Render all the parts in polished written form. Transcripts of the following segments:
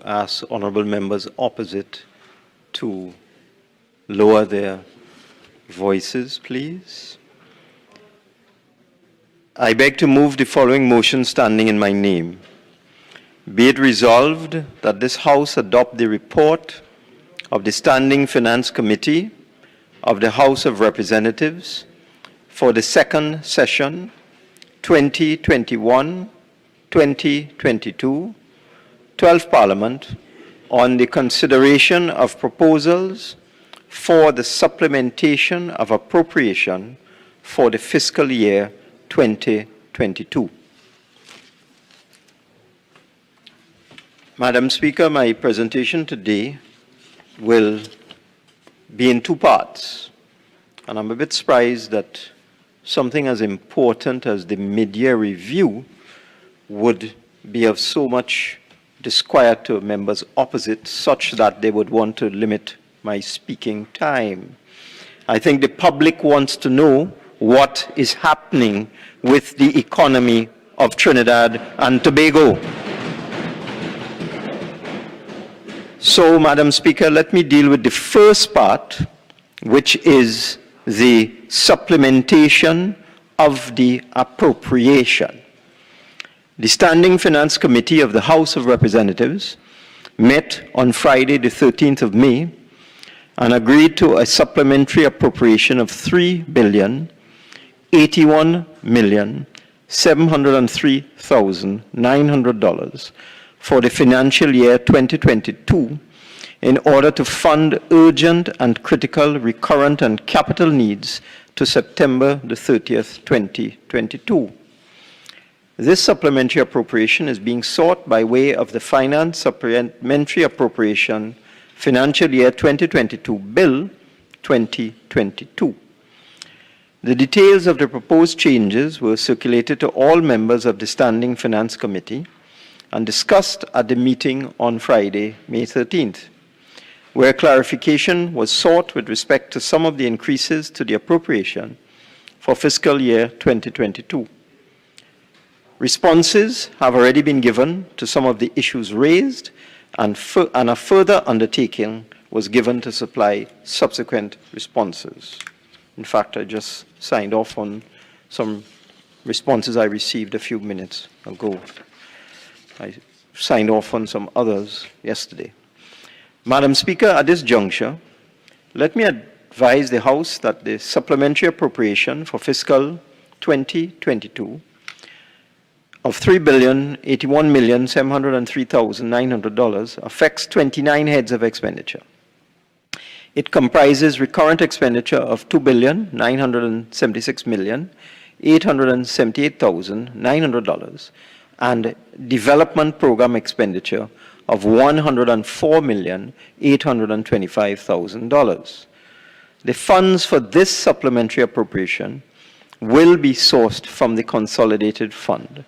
Ask honourable members opposite to lower their voices, please. I beg to move the following motion standing in my name. Be it resolved that this House adopt the report of the Standing Finance Committee of the House of Representatives for the second session 2021-2022 12th Parliament on the consideration of proposals for the supplementation of appropriation for the fiscal year 2022. Madam Speaker, my presentation today will be in two parts, and I'm a bit surprised that something as important as the mid-year review would be of so much disquiet to members opposite, such that they would want to limit my speaking time. I think the public wants to know what is happening with the economy of Trinidad and Tobago. So, Madam Speaker, let me deal with the first part, which is the supplementation of the appropriation. The Standing Finance Committee of the House of Representatives met on Friday, the 13th of May, and agreed to a supplementary appropriation of $3,081,703,900 for the financial year 2022 in order to fund urgent and critical recurrent and capital needs to September the 30th, 2022. This supplementary appropriation is being sought by way of the Finance Supplementary Appropriation Financial Year 2022 Bill 2022. The details of the proposed changes were circulated to all members of the Standing Finance Committee and discussed at the meeting on Friday, May 13th, where clarification was sought with respect to some of the increases to the appropriation for fiscal year 2022. Responses have already been given to some of the issues raised, and a further undertaking was given to supply subsequent responses. In fact, I just signed off on some responses I received a few minutes ago. I signed off on some others yesterday. Madam Speaker, at this juncture, let me advise the House that the supplementary appropriation for fiscal 2022 of $3,081,703,900 affects 29 heads of expenditure. It comprises recurrent expenditure of $2,976,878,900 and development program expenditure of $104,825,000. The funds for this supplementary appropriation will be sourced from the consolidated fund,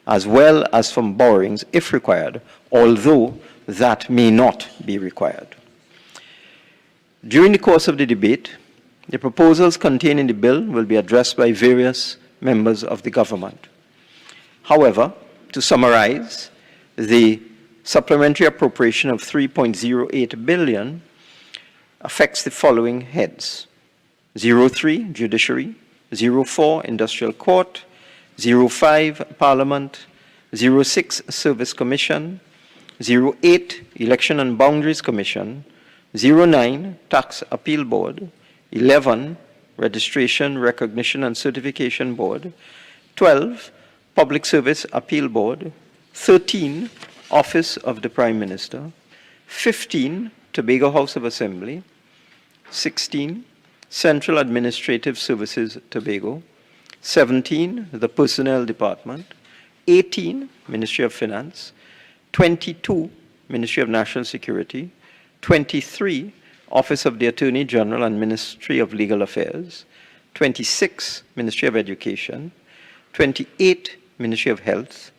as well as from borrowings if required, although that may not be required. During the course of the debate, the proposals contained in the bill will be addressed by various members of the government. However, to summarize, the supplementary appropriation of $3.08 billion affects the following heads: 03, Judiciary; 04, Industrial Court; 05, Parliament; 06, Service Commission; 08, Election and Boundaries Commission; 09, Tax Appeal Board; 11, Registration, Recognition and Certification Board; 12, Public Service Appeal Board; 13, Office of the Prime Minister; 15, Tobago House of Assembly; 16, Central Administrative Services Tobago; 17, the Personnel Department; 18, Ministry of Finance; 22, Ministry of National Security; 23, Office of the Attorney General and Ministry of Legal Affairs; 26, Ministry of Education; 28, Ministry of Health;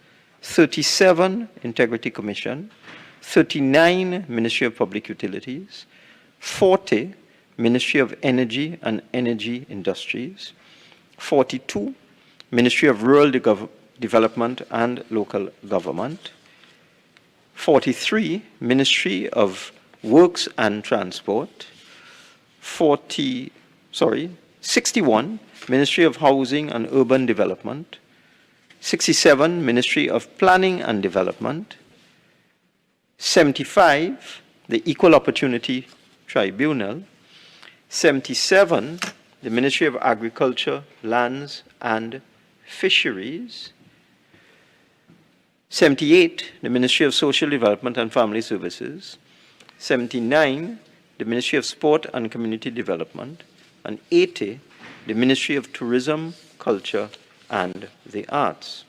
37, Integrity Commission; 39, Ministry of Public Utilities; 40, Ministry of Energy and Energy Industries; 42, Ministry of Rural Development and Local Government; 43, Ministry of Works and Transport. 61, Ministry of Housing and Urban Development. 67, Ministry of Planning and Development. 75, the Equal Opportunity Tribunal. 77, the Ministry of Agriculture, Lands and Fisheries. 78, the Ministry of Social Development and Family Services. 79, the Ministry of Sport and Community Development. And 80, the Ministry of Tourism, Culture and the Arts.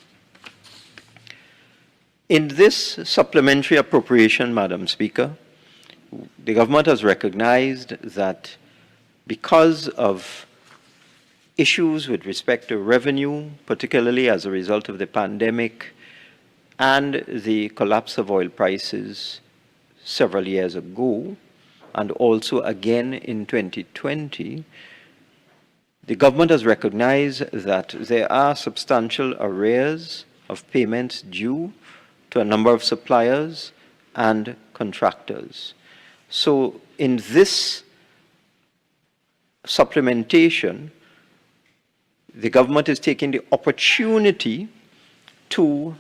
In this supplementary appropriation, Madam Speaker, the government has recognized that because of issues with respect to revenue, particularly as a result of the pandemic and the collapse of oil prices several years ago, and also again in 2020, the government has recognized that there are substantial arrears of payments due to a number of suppliers and contractors. So in this supplementation, the government is taking the opportunity to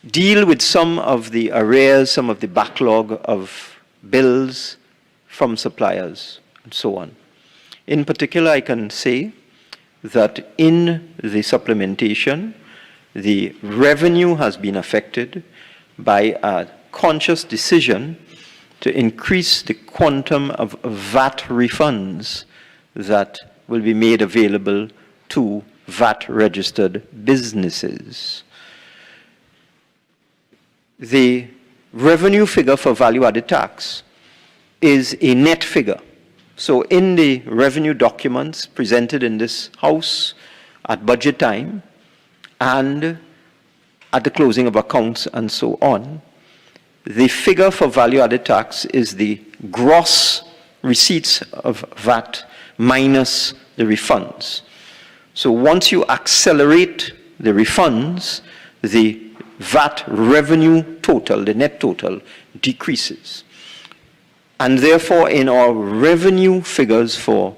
deal with some of the arrears, some of the backlog of bills from suppliers, and so on. In particular, I can say that in the supplementation, the revenue has been affected by a conscious decision to increase the quantum of VAT refunds that will be made available to VAT-registered businesses. The revenue figure for value-added tax is a net figure. So in the revenue documents presented in this House at budget time and at the closing of accounts and so on, the figure for value-added tax is the gross receipts of VAT minus the refunds. So once you accelerate the refunds, the VAT revenue total, the net total, decreases. And therefore, in our revenue figures for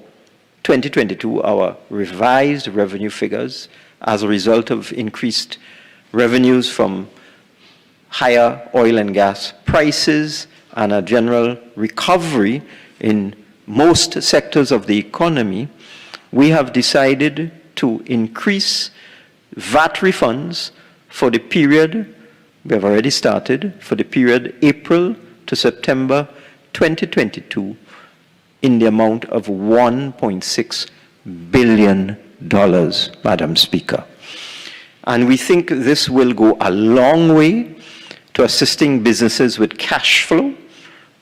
2022, our revised revenue figures, as a result of increased revenues from higher oil and gas prices and a general recovery in most sectors of the economy, we have decided to increase VAT refunds for the period, we have already started, for the period April to September 2022 in the amount of $1.6 billion, Madam Speaker. And we think this will go a long way to assisting businesses with cash flow,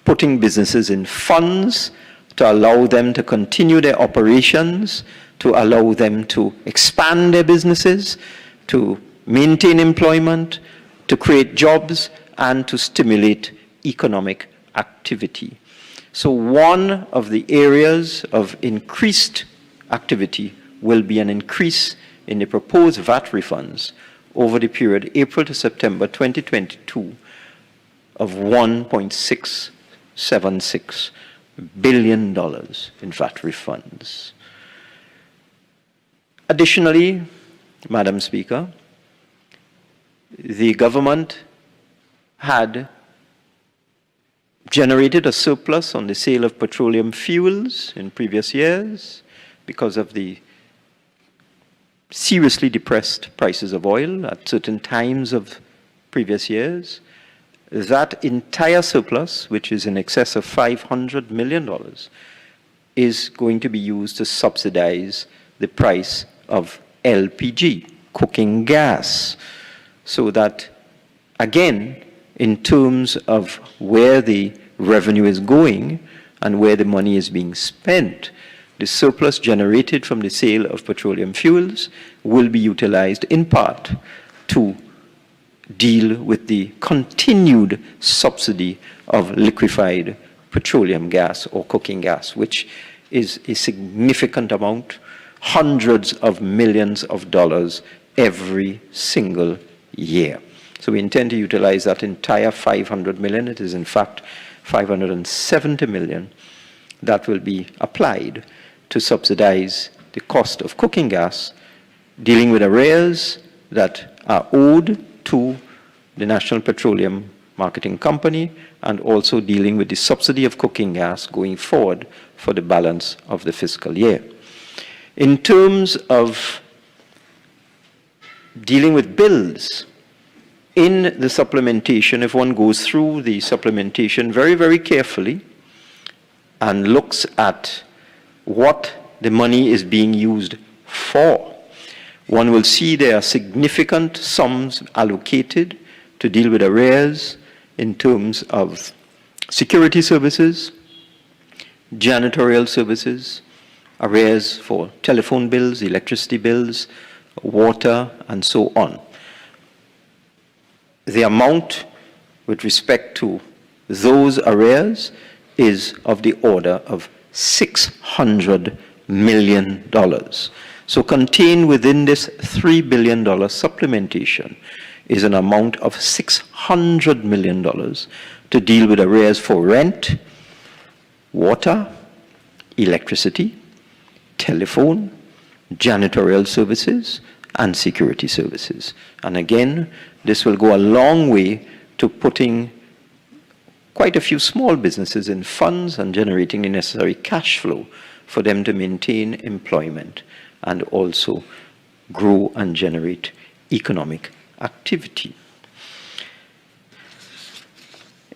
putting businesses in funds to allow them to continue their operations, to allow them to expand their businesses, to maintain employment, to create jobs, and to stimulate economic activity. So one of the areas of increased activity will be an increase in the proposed VAT refunds over the period April to September 2022 of $1.676 billion in VAT refunds. Additionally, Madam Speaker, the government had generated a surplus on the sale of petroleum fuels in previous years because of the seriously depressed prices of oil at certain times of previous years. That entire surplus, which is in excess of $500 million, is going to be used to subsidize the price of LPG, cooking gas, so that, again, in terms of where the revenue is going and where the money is being spent, the surplus generated from the sale of petroleum fuels will be utilized in part to deal with the continued subsidy of liquefied petroleum gas or cooking gas, which is a significant amount, hundreds of millions of dollars every single year. So we intend to utilize that entire 500 million. It is in fact 570 million that will be applied to subsidize the cost of cooking gas, dealing with arrears that are owed to the National Petroleum Marketing Company, and also dealing with the subsidy of cooking gas going forward for the balance of the fiscal year. In terms of dealing with bills, in the supplementation, if one goes through the supplementation very, very carefully and looks at what the money is being used for, one will see there are significant sums allocated to deal with arrears in terms of security services, janitorial services, arrears for telephone bills, electricity bills, water, and so on. The amount with respect to those arrears is of the order of $600 million. So contained within this $3 billion supplementation is an amount of $600 million to deal with arrears for rent, water, electricity, telephone, janitorial services, and security services. And again, this will go a long way to putting quite a few small businesses in funds and generating the necessary cash flow for them to maintain employment and also grow and generate economic activity.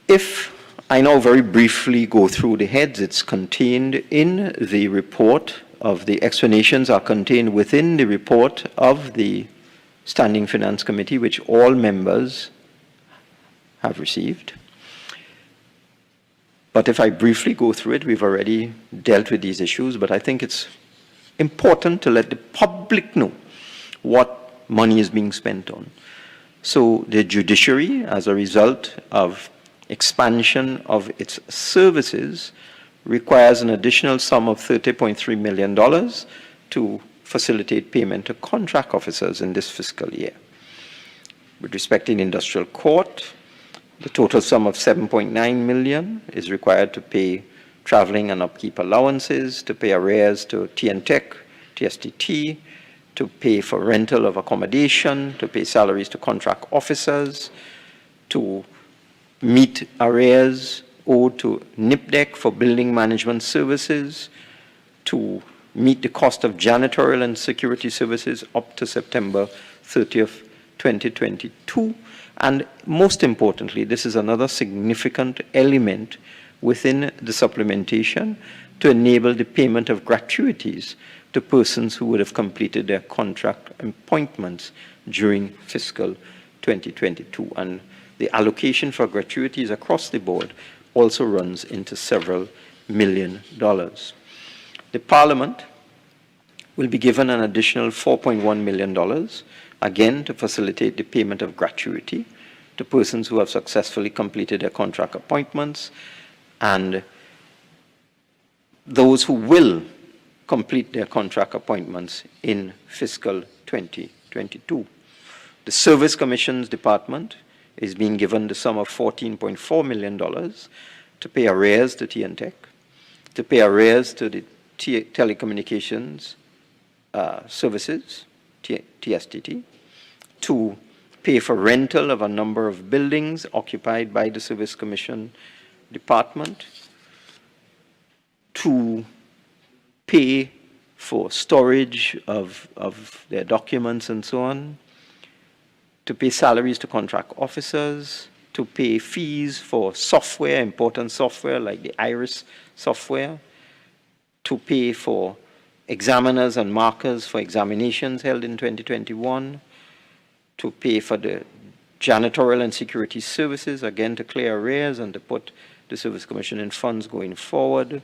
If I now very briefly go through the heads, it's contained in the report of the explanations are contained within the report of the Standing Finance Committee, which all members have received. But if I briefly go through it, we've already dealt with these issues, but I think it's important to let the public know what money is being spent on. So the judiciary, as a result of expansion of its services, requires an additional sum of $30.3 million to facilitate payment to contract officers in this fiscal year. With respect to the industrial court, the total sum of $7.9 million is required to pay traveling and upkeep allowances, to pay arrears to TNTech, TSTT, to pay for rental of accommodation, to pay salaries to contract officers, to meet arrears owed to NIPDEC for building management services, to meet the cost of janitorial and security services up to September 30th, 2022. And most importantly, this is another significant element within the supplementation to enable the payment of gratuities to persons who would have completed their contract appointments during fiscal 2022. And the allocation for gratuities across the board also runs into several $million. The Parliament will be given an additional $4.1 million, again to facilitate the payment of gratuity to persons who have successfully completed their contract appointments and those who will complete their contract appointments in fiscal 2022. The Service Commissions Department is being given the sum of $14.4 million to pay arrears to TNTech, to pay arrears to the telecommunications services, TSTT, to pay for rental of a number of buildings occupied by the Service Commission Department, to pay for storage of their documents and so on, to pay salaries to contract officers, to pay fees for software, important software like the IRIS software, to pay for examiners and markers for examinations held in 2021, to pay for the janitorial and security services, again to clear arrears and to put the Service Commission in funds going forward,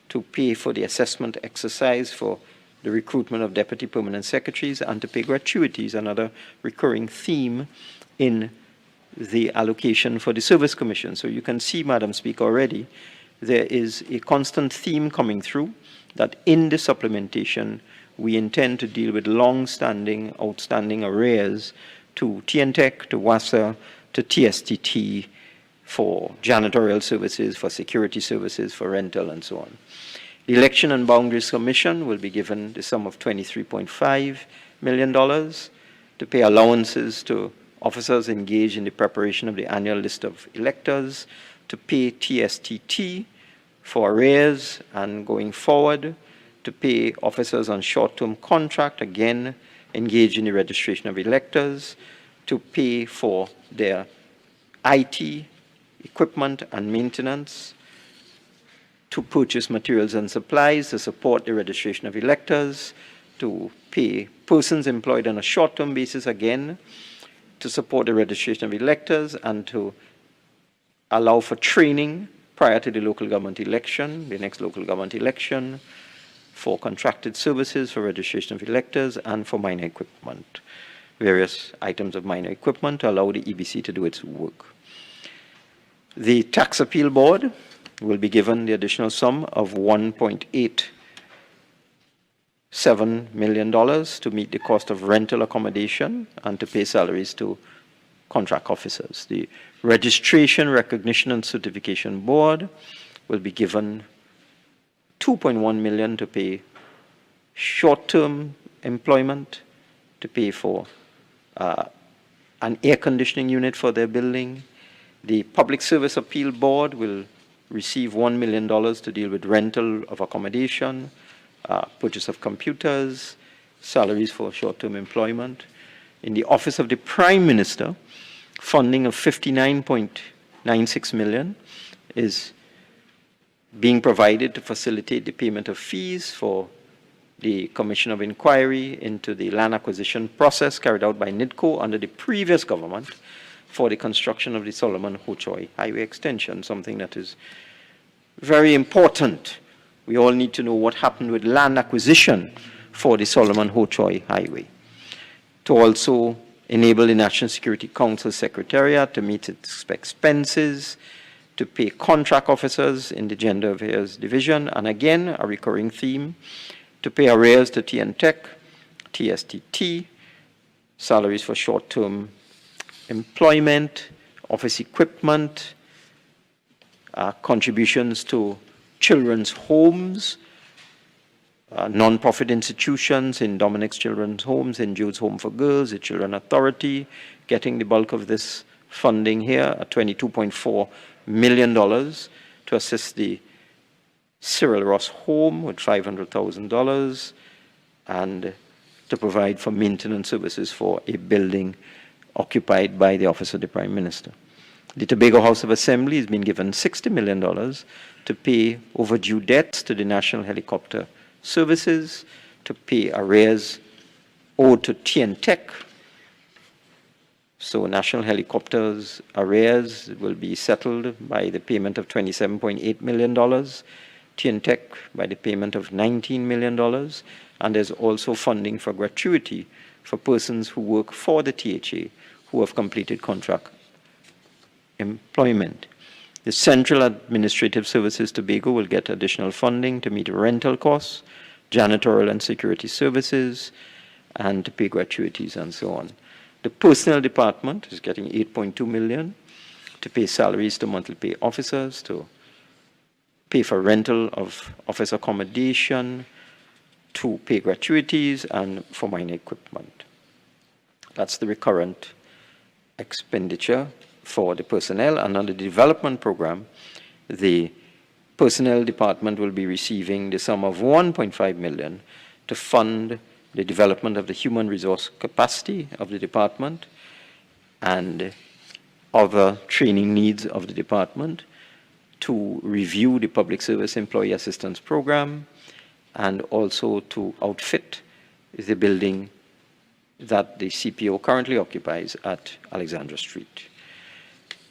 to pay for the assessment exercise for the recruitment of deputy permanent secretaries, and to pay gratuities, another recurring theme in the allocation for the Service Commission. So you can see, Madam Speaker, already there is a constant theme coming through that in the supplementation we intend to deal with long-standing, outstanding arrears to TNTech, to WASA, to TSTT for janitorial services, for security services, for rental, and so on. The Election and Boundaries Commission will be given the sum of $23.5 million to pay allowances to officers engaged in the preparation of the annual list of electors, to pay TSTT for arrears, and going forward, to pay officers on short-term contract, again, engaged in the registration of electors, to pay for their IT, equipment and maintenance, to purchase materials and supplies to support the registration of electors, to pay persons employed on a short-term basis, again, to support the registration of electors, and to allow for training prior to the local government election, the next local government election, for contracted services for registration of electors, and for minor equipment, various items of minor equipment to allow the EBC to do its work. The Tax Appeal Board will be given the additional sum of $1.87 million to meet the cost of rental accommodation and to pay salaries to contract officers. The Registration, Recognition and Certification Board will be given $2.1 million to pay short-term employment, to pay for an air conditioning unit for their building. The Public Service Appeal Board will receive $1 million to deal with rental of accommodation, purchase of computers, salaries for short-term employment. In the Office of the Prime Minister, funding of $59.96 million is being provided to facilitate the payment of fees for the Commission of Inquiry into the land acquisition process carried out by NIDCO under the previous government for the construction of the Solomon Ho-Choi Highway extension, something that is very important. We all need to know what happened with land acquisition for the Solomon Ho-Choi Highway. To also enable the National Security Council Secretariat to meet its expenses, to pay contract officers in the Gender Affairs Division, and again, a recurring theme, to pay arrears to TNTech, TSTT, salaries for short-term employment, office equipment, contributions to children's homes, non-profit institutions in Dominic's Children's Homes, in Jude's Home for Girls, the Children Authority, getting the bulk of this funding here at $22.4 million to assist the Cyril Ross Home with $500,000 and to provide for maintenance services for a building occupied by the Office of the Prime Minister. The Tobago House of Assembly has been given $60 million to pay overdue debts to the National Helicopter Services, to pay arrears owed to TNTech. So National Helicopter's arrears will be settled by the payment of $27.8 million, TNTech by the payment of $19 million, and there's also funding for gratuity for persons who work for the THA who have completed contract employment. The Central Administrative Services Tobago will get additional funding to meet rental costs, janitorial and security services, and to pay gratuities and so on. The Personnel Department is getting $8.2 million to pay salaries to monthly pay officers, to pay for rental of office accommodation, to pay gratuities, and for minor equipment. That's the recurrent expenditure for the personnel. And under the development program, the Personnel Department will be receiving the sum of $1.5 million to fund the development of the human resource capacity of the department and other training needs of the department, to review the Public Service Employee Assistance Program, and also to outfit the building that the CPO currently occupies at Alexandra Street.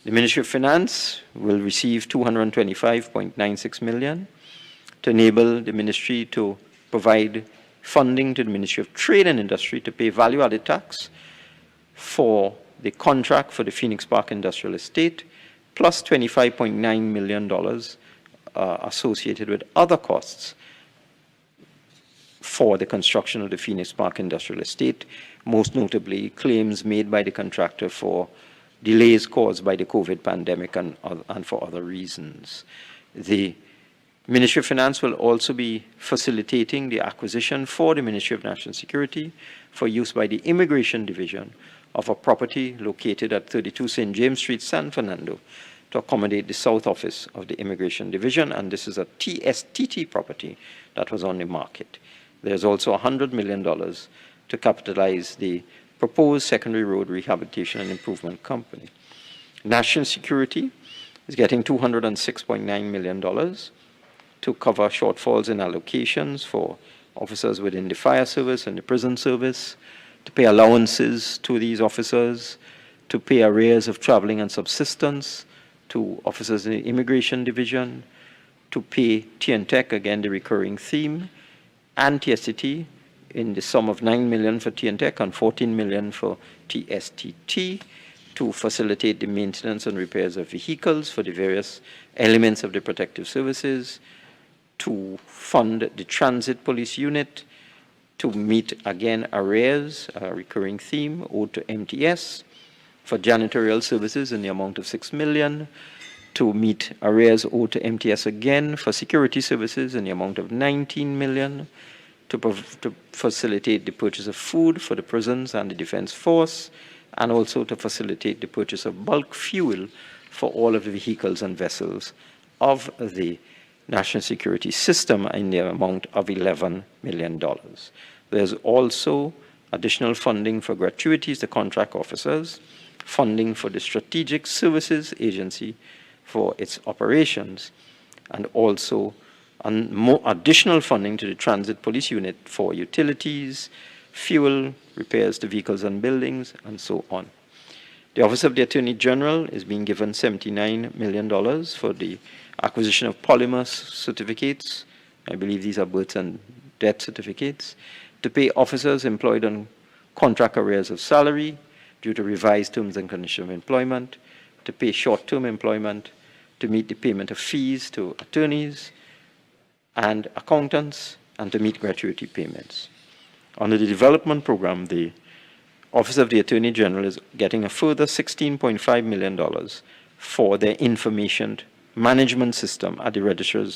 The Ministry of Finance will receive $225.96 million to enable the ministry to provide funding to the Ministry of Trade and Industry to pay value-added tax for the contract for the Phoenix Park Industrial Estate, plus $25.9 million associated with other costs for the construction of the Phoenix Park Industrial Estate, most notably claims made by the contractor for delays caused by the COVID pandemic and for other reasons. The Ministry of Finance will also be facilitating the acquisition for the Ministry of National Security for use by the Immigration Division of a property located at 32 St. James Street, San Fernando, to accommodate the South Office of the Immigration Division, and this is a TSTT property that was on the market. There's also $100 million to capitalize the proposed secondary road rehabilitation and improvement company. National Security is getting $206.9 million to cover shortfalls in allocations for officers within the fire service and the prison service, to pay allowances to these officers, to pay arrears of traveling and subsistence to officers in the Immigration Division, to pay TNTech, again the recurring theme, and TSTT in the sum of $9 million for TNTech and $14 million for TSTT to facilitate the maintenance and repairs of vehicles for the various elements of the protective services, to fund the transit police unit, to meet again arrears, a recurring theme, owed to MTS, for janitorial services in the amount of $6 million, to meet arrears owed to MTS again for security services in the amount of $19 million, to facilitate the purchase of food for the prisons and the defense force, and also to facilitate the purchase of bulk fuel for all of the vehicles and vessels of the national security system in the amount of $11 million. There's also additional funding for gratuities to contract officers, funding for the Strategic Services Agency for its operations, and also additional funding to the Transit Police Unit for utilities, fuel, repairs to vehicles and buildings, and so on. The Office of the Attorney General is being given $79 million for the acquisition of polymer certificates. I believe these are birth and death certificates, to pay officers employed on contract arrears of salary due to revised terms and conditions of employment, to pay short-term employment, to meet the payment of fees to attorneys and accountants, and to meet gratuity payments. Under the development program, the Office of the Attorney General is getting a further $16.5 million for their information management system at the Registrar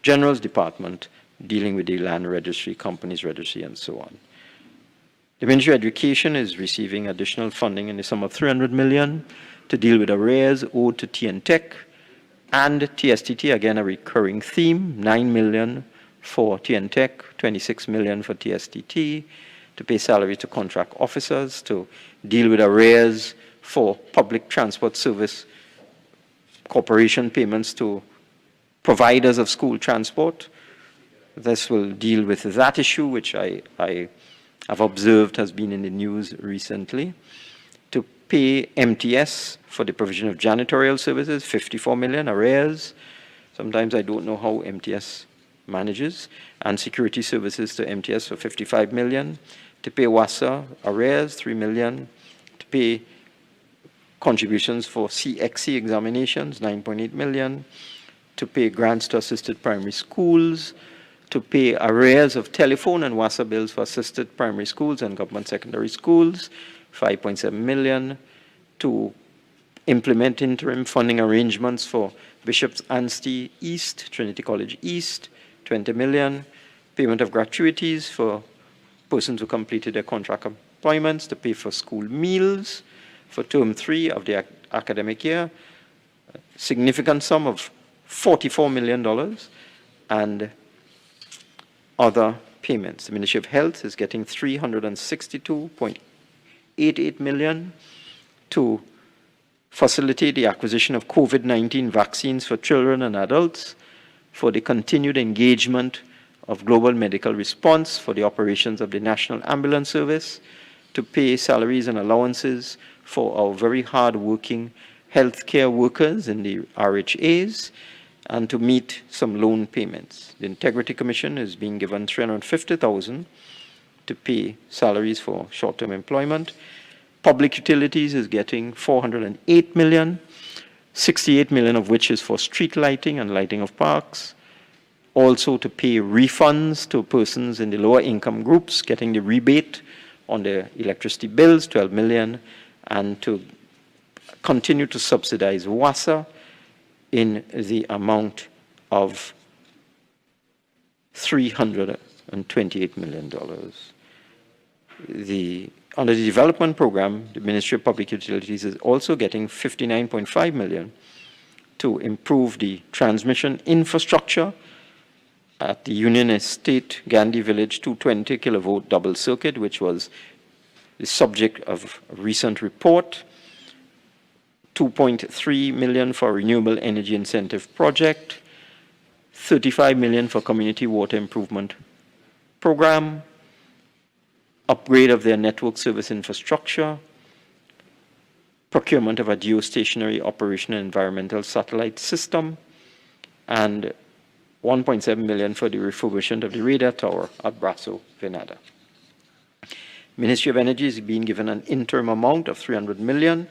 General's Department, dealing with the land registry, companies registry, and so on. The Ministry of Education is receiving additional funding in the sum of $300 million to deal with arrears owed to TNTech and TSTT, again a recurring theme, $9 million for TNTech, $26 million for TSTT, to pay salary to contract officers, to deal with arrears for public transport service corporation payments to providers of school transport. This will deal with that issue, which I have observed has been in the news recently. To pay MTS for the provision of janitorial services, $54 million arrears. Sometimes I don't know how MTS manages. And security services to MTS for $55 million. To pay WASA arrears, $3 million. To pay contributions for CXC examinations, $9.8 million. To pay grants to assisted primary schools. To pay arrears of telephone and WASA bills for assisted primary schools and government secondary schools, $5.7 million. To implement interim funding arrangements for Bishop's Anstey East, Trinity College East, $20 million. Payment of gratuities for persons who completed their contract employments, to pay for school meals for term 3 of the academic year, a significant sum of $44 million, and other payments. The Ministry of Health is getting $362.88 million to facilitate the acquisition of COVID-19 vaccines for children and adults, for the continued engagement of global medical response for the operations of the National Ambulance Service, to pay salaries and allowances for our very hard-working healthcare workers in the RHAs, and to meet some loan payments. The Integrity Commission is being given $350,000 to pay salaries for short-term employment. Public Utilities is getting $408 million, $68 million of which is for street lighting and lighting of parks. also to pay refunds to persons in the lower income groups getting the rebate on their electricity bills, 12 million, and to continue to subsidize WASA in the amount of $328 million. Under the development program, the Ministry of Public Utilities is also getting $59.5 million to improve the transmission infrastructure at the Union Estate Gandhi Village 220 kilovolt double circuit, which was the subject of a recent report. $2.3 million for renewable energy incentive project, $35 million for community water improvement program, upgrade of their network service infrastructure, procurement of a geostationary operation and environmental satellite system, and $1.7 million for the refurbishment of the radar tower at Brasso Venada. Ministry of Energy is being given an interim amount of $300 million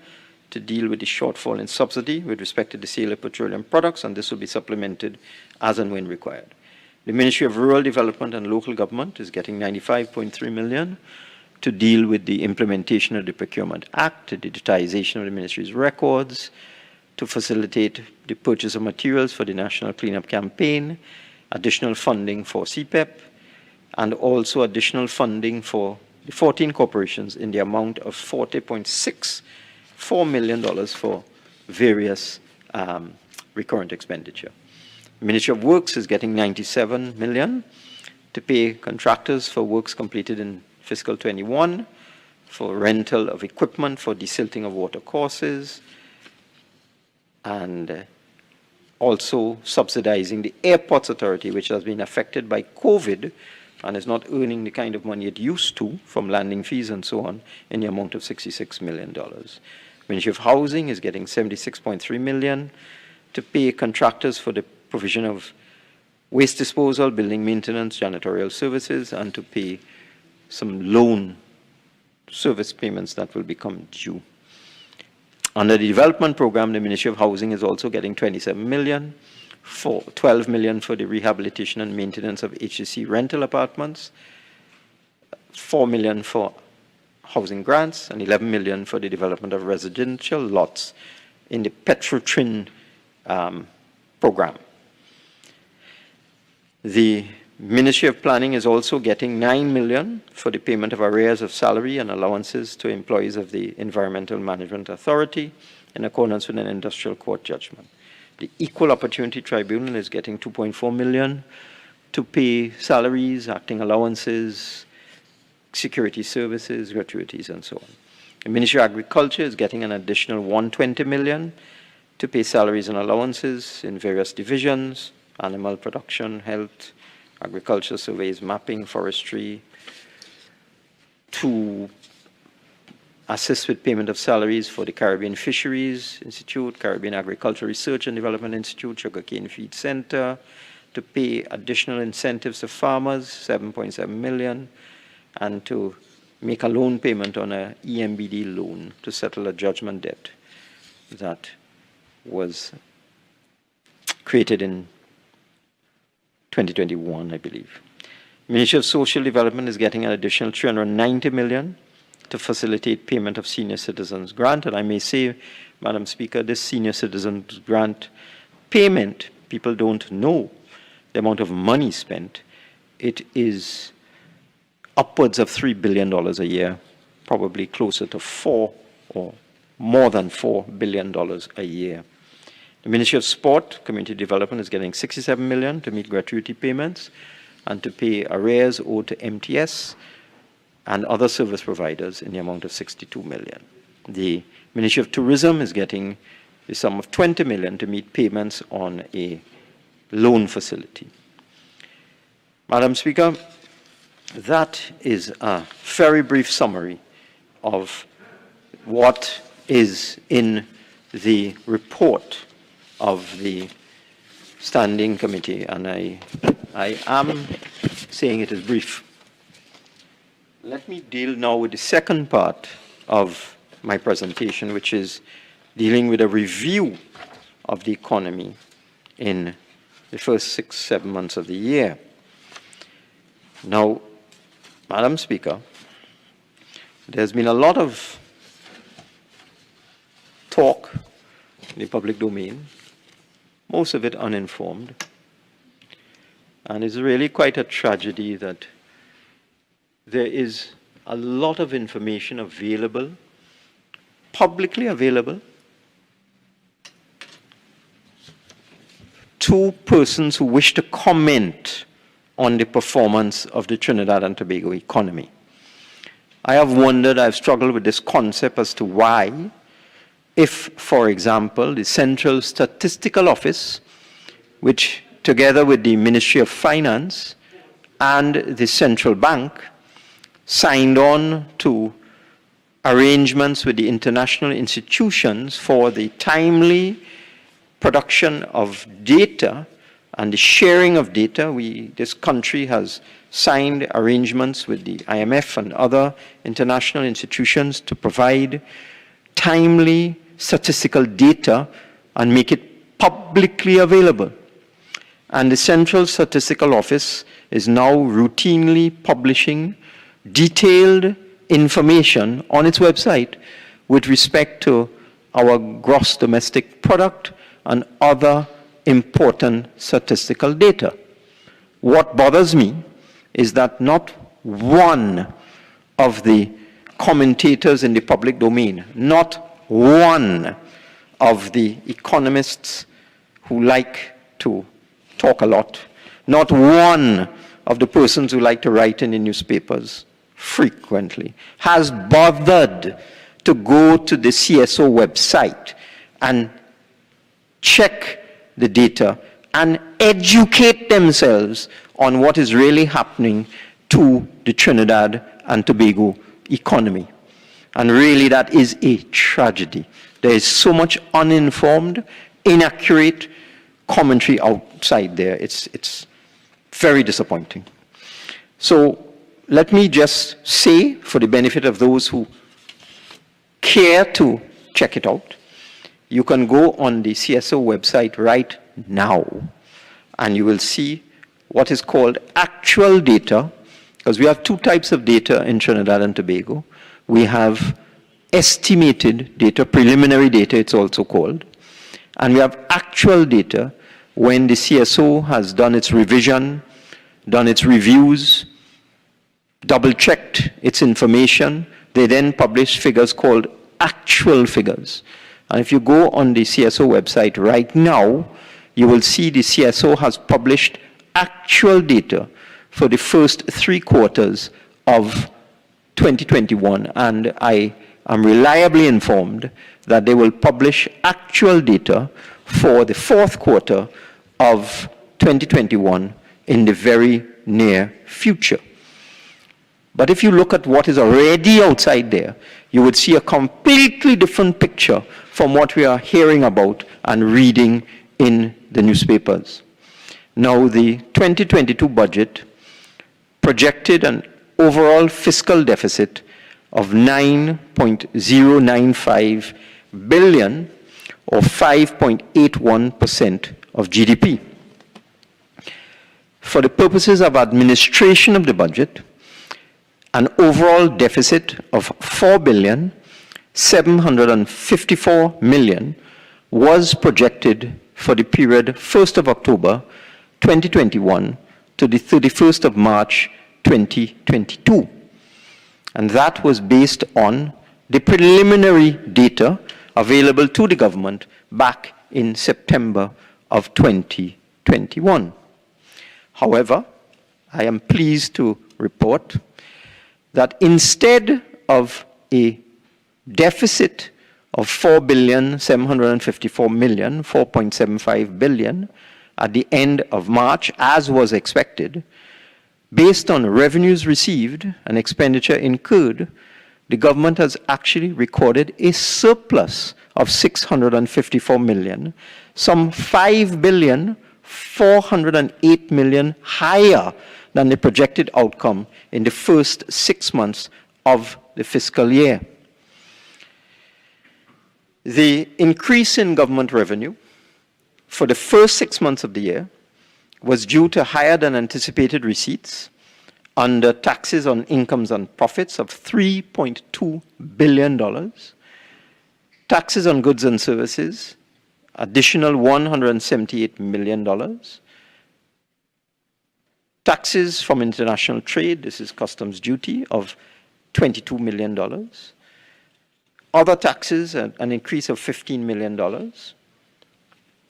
to deal with the shortfall in subsidy with respect to the sale of petroleum products, and this will be supplemented as and when required. The Ministry of Rural Development and Local Government is getting $95.3 million to deal with the implementation of the Procurement Act, the digitization of the ministry's records, to facilitate the purchase of materials for the National Cleanup Campaign, additional funding for CPEP, and also additional funding for the 14 corporations in the amount of $40.64 million for various recurrent expenditure. The Ministry of Works is getting $97 million to pay contractors for works completed in fiscal 21, for rental of equipment for desilting of water courses, and also subsidizing the Airports Authority, which has been affected by COVID and is not earning the kind of money it used to from landing fees and so on, in the amount of $66 million. Ministry of Housing is getting $76.3 million to pay contractors for the provision of waste disposal, building maintenance, janitorial services, and to pay some loan service payments that will become due. Under the development program, the Ministry of Housing is also getting $27 million, $12 million for the rehabilitation and maintenance of HCC rental apartments, $4 million for housing grants, and $11 million for the development of residential lots in the Petrotrin program. The Ministry of Planning is also getting $9 million for the payment of arrears of salary and allowances to employees of the Environmental Management Authority in accordance with an industrial court judgment. The Equal Opportunity Tribunal is getting $2.4 million to pay salaries, acting allowances, security services, gratuities, and so on. The Ministry of Agriculture is getting an additional $120 million to pay salaries and allowances in various divisions: animal production, health, agriculture, surveys, mapping, forestry, to assist with payment of salaries for the Caribbean Fisheries Institute, Caribbean Agricultural Research and Development Institute, Sugarcane Feed Center, to pay additional incentives to farmers, $7.7 million, and to make a loan payment on a EMBD loan to settle a judgment debt that was created in 2021, I believe. Ministry of Social Development is getting an additional $390 million to facilitate payment of senior citizens grant. And I may say, Madam Speaker, this senior citizens grant payment, people don't know the amount of money spent. It is upwards of $3 billion a year, probably closer to $4 or more than $4 billion a year. The Ministry of Sport, Community Development is getting $67 million to meet gratuity payments and to pay arrears owed to MTS and other service providers in the amount of $62 million. The Ministry of Tourism is getting the sum of $20 million to meet payments on a loan facility. Madam Speaker, that is a very brief summary of what is in the report of the Standing Committee, and I am saying it is brief. Let me deal now with the second part of my presentation, which is dealing with a review of the economy in the first 6-7 months of the year. Now, Madam Speaker, there's been a lot of talk in the public domain, most of it uninformed, and it's really quite a tragedy that there is a lot of information available, publicly available, to persons who wish to comment on the performance of the Trinidad and Tobago economy. I have wondered, I've struggled with this concept as to why, if, for example, the Central Statistical Office, which together with the Ministry of Finance and the Central Bank, signed on to arrangements with the international institutions for the timely production of data and the sharing of data. This country has signed arrangements with the IMF and other international institutions to provide timely statistical data and make it publicly available. And the Central Statistical Office is now routinely publishing detailed information on its website with respect to our gross domestic product and other important statistical data. What bothers me is that not one of the commentators in the public domain, not one of the economists who like to talk a lot, not one of the persons who like to write in the newspapers frequently has bothered to go to the CSO website and check the data and educate themselves on what is really happening to the Trinidad and Tobago economy. And really that is a tragedy. There is so much uninformed, inaccurate commentary outside there. It's very disappointing. So let me just say, for the benefit of those who care to check it out, you can go on the CSO website right now, and you will see what is called actual data, because we have two types of data in Trinidad and Tobago. We have estimated data, preliminary data it's also called, and we have actual data when the CSO has done its revision, done its reviews, double-checked its information. They then publish figures called actual figures. And if you go on the CSO website right now, you will see the CSO has published actual data for the first 3 quarters of 2021. And I am reliably informed that they will publish actual data for the 4th quarter of 2021 in the very near future. But if you look at what is already outside there, you would see a completely different picture from what we are hearing about and reading in the newspapers. Now, the 2022 budget projected an overall fiscal deficit of 9.095 billion, or 5.81% of GDP. For the purposes of administration of the budget, an overall deficit of 4,754 million was projected for the period 1st of October 2021 to the 31st of March 2022. And that was based on the preliminary data available to the government back in September of 2021. However, I am pleased to report that instead of a deficit of 4,754 million, 4.75 billion, at the end of March, as was expected, based on revenues received and expenditure incurred, the government has actually recorded a surplus of 654 million, some 5,408 million higher than the projected outcome in the first 6 months of the fiscal year. The increase in government revenue for the first 6 months of the year was due to higher than anticipated receipts under taxes on incomes and profits of $3.2 billion, taxes on goods and services, additional $178 million, taxes from international trade, this is customs duty, of $22 million, other taxes, an increase of $15 million,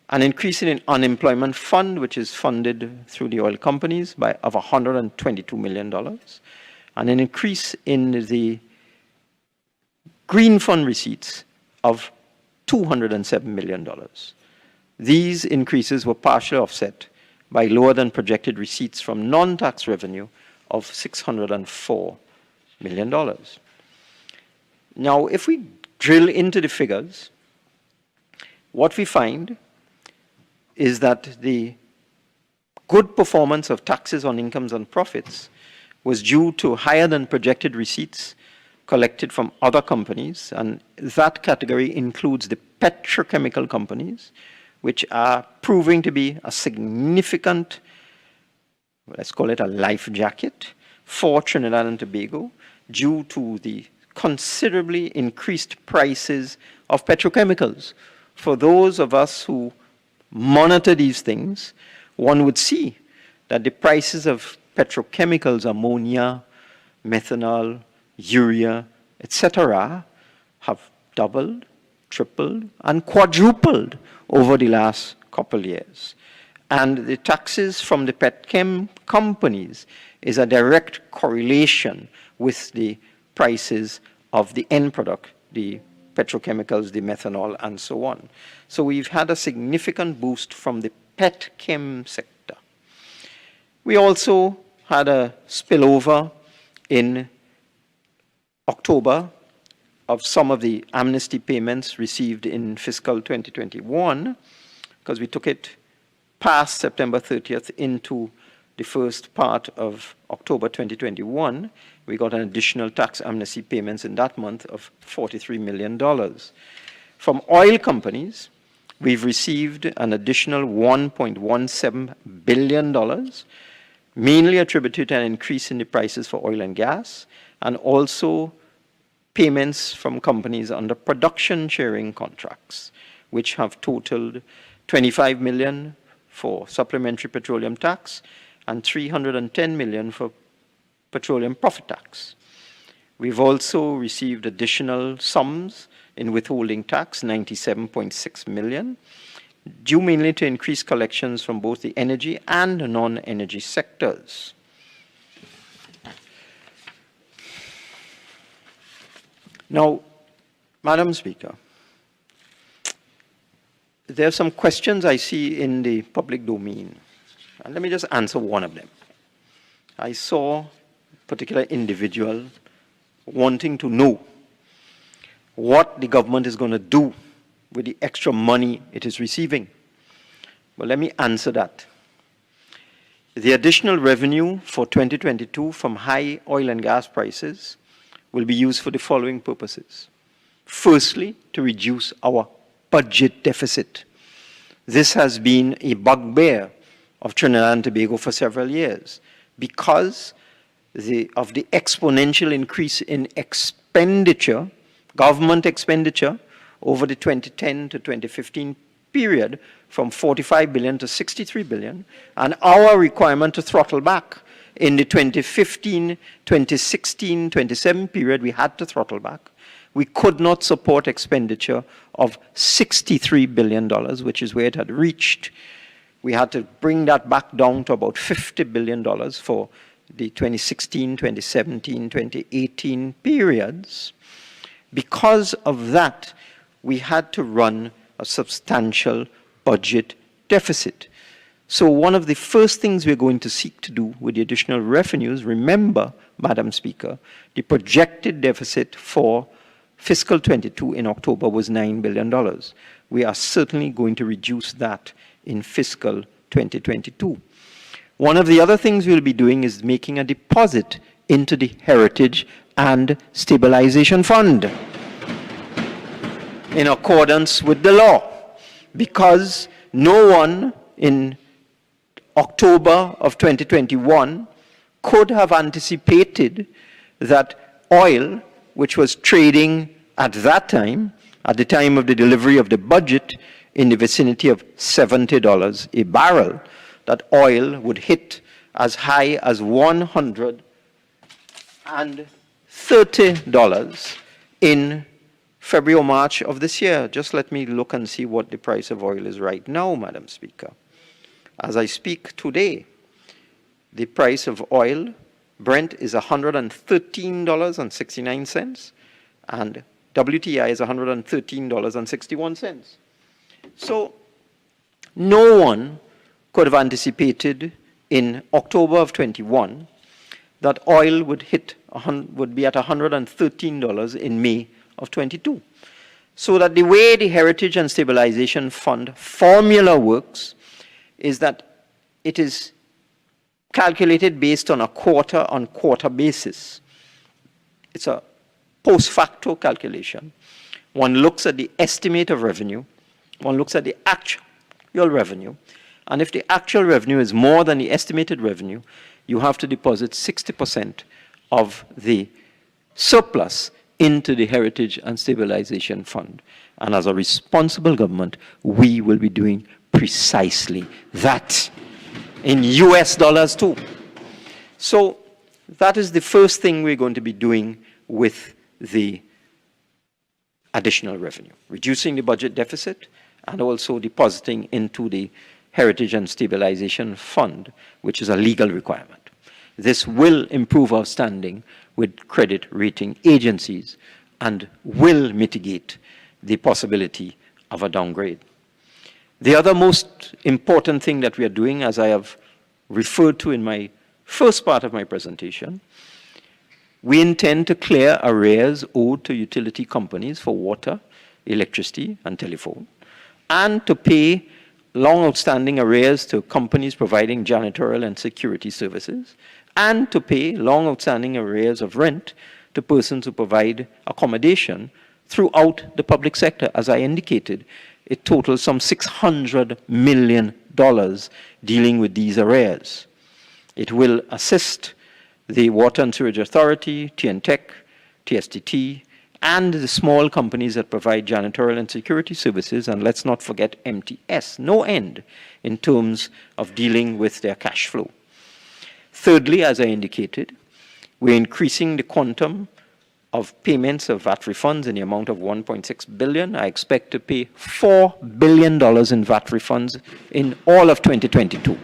an increase in unemployment fund, which is funded through the oil companies of $122 million, and an increase in the green fund receipts of $207 million. These increases were partially offset by lower than projected receipts from non-tax revenue of $604 million. Now, if we drill into the figures, what we find is that the good performance of taxes on incomes and profits was due to higher than projected receipts collected from other companies, and that category includes the petrochemical companies, which are proving to be a significant, let's call it a life jacket, for Trinidad and Tobago due to the considerably increased prices of petrochemicals. For those of us who monitor these things, one would see that the prices of petrochemicals, ammonia, methanol, urea, etc., have doubled, tripled, and quadrupled over the last couple of years. And the taxes from the petchem companies is a direct correlation with the prices of the end product, the petrochemicals, the methanol, and so on. So we've had a significant boost from the petchem sector. We also had a spillover in October of some of the amnesty payments received in fiscal 2021, because we took it past September 30th into the first part of October 2021. We got an additional tax amnesty payments in that month of $43 million. From oil companies, we've received an additional $1.17 billion, mainly attributed to an increase in the prices for oil and gas, and also payments from companies under production sharing contracts, which have totaled $25 million for supplementary petroleum tax and $310 million for petroleum profit tax. We've also received additional sums in withholding tax, $97.6 million, due mainly to increased collections from both the energy and non-energy sectors. Now, Madam Speaker, there are some questions I see in the public domain, and let me just answer one of them. I saw a particular individual wanting to know what the government is going to do with the extra money it is receiving. Well, let me answer that. The additional revenue for 2022 from high oil and gas prices will be used for the following purposes. Firstly, to reduce our budget deficit. This has been a bugbear of Trinidad and Tobago for several years because of the exponential increase in expenditure, government expenditure, over the 2010 to 2015 period, from $45 billion to $63 billion, and our requirement to throttle back. In the 2015, 2016, 2017 period, we had to throttle back. We could not support expenditure of $63 billion, which is where it had reached. We had to bring that back down to about $50 billion for the 2016, 2017, 2018 periods. Because of that, we had to run a substantial budget deficit. So one of the first things we're going to seek to do with the additional revenues, remember, Madam Speaker, the projected deficit for fiscal 22 in October was $9 billion. We are certainly going to reduce that in fiscal 2022. One of the other things we'll be doing is making a deposit into the Heritage and Stabilization Fund in accordance with the law, because no one in October of 2021 could have anticipated that oil, which was trading at that time, at the time of the delivery of the budget, in the vicinity of $70 a barrel, that oil would hit as high as $130 in February or March of this year. Just let me look and see what the price of oil is right now, Madam Speaker. As I speak today, the price of oil, Brent, is $113.69, and WTI is $113.61. So no one could have anticipated in October of 21 that oil would be at $113 in May of 22. So that the way the Heritage and Stabilization Fund formula works is that it is calculated based on a quarter-on-quarter basis. It's a post facto calculation. One looks at the estimate of revenue, one looks at the actual revenue, and if the actual revenue is more than the estimated revenue, you have to deposit 60% of the surplus into the Heritage and Stabilization Fund. And as a responsible government, we will be doing precisely that in US dollars too. So that is the first thing we're going to be doing with the additional revenue, reducing the budget deficit and also depositing into the Heritage and Stabilization Fund, which is a legal requirement. This will improve our standing with credit rating agencies and will mitigate the possibility of a downgrade. The other most important thing that we are doing, as I have referred to in my first part of my presentation, we intend to clear arrears owed to utility companies for water, electricity, and telephone, and to pay long outstanding arrears to companies providing janitorial and security services, and to pay long outstanding arrears of rent to persons who provide accommodation throughout the public sector. As I indicated, it totals some $600 million dealing with these arrears. It will assist the Water and Sewerage Authority, TNTech, TSTT, and the small companies that provide janitorial and security services, and let's not forget MTS, no end in terms of dealing with their cash flow. Thirdly, as I indicated, we're increasing the quantum of payments of VAT refunds in the amount of $1.6 billion. I expect to pay $4 billion in VAT refunds in all of 2022.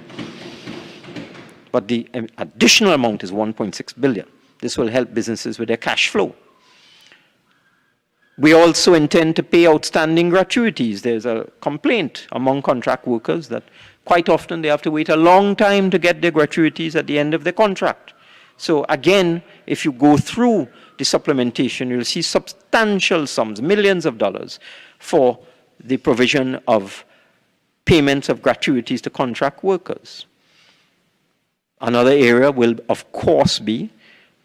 But the additional amount is $1.6 billion. This will help businesses with their cash flow. We also intend to pay outstanding gratuities. There's a complaint among contract workers that quite often they have to wait a long time to get their gratuities at the end of their contract. So again, if you go through the supplementation, you'll see substantial sums, millions of dollars, for the provision of payments of gratuities to contract workers. Another area will, of course, be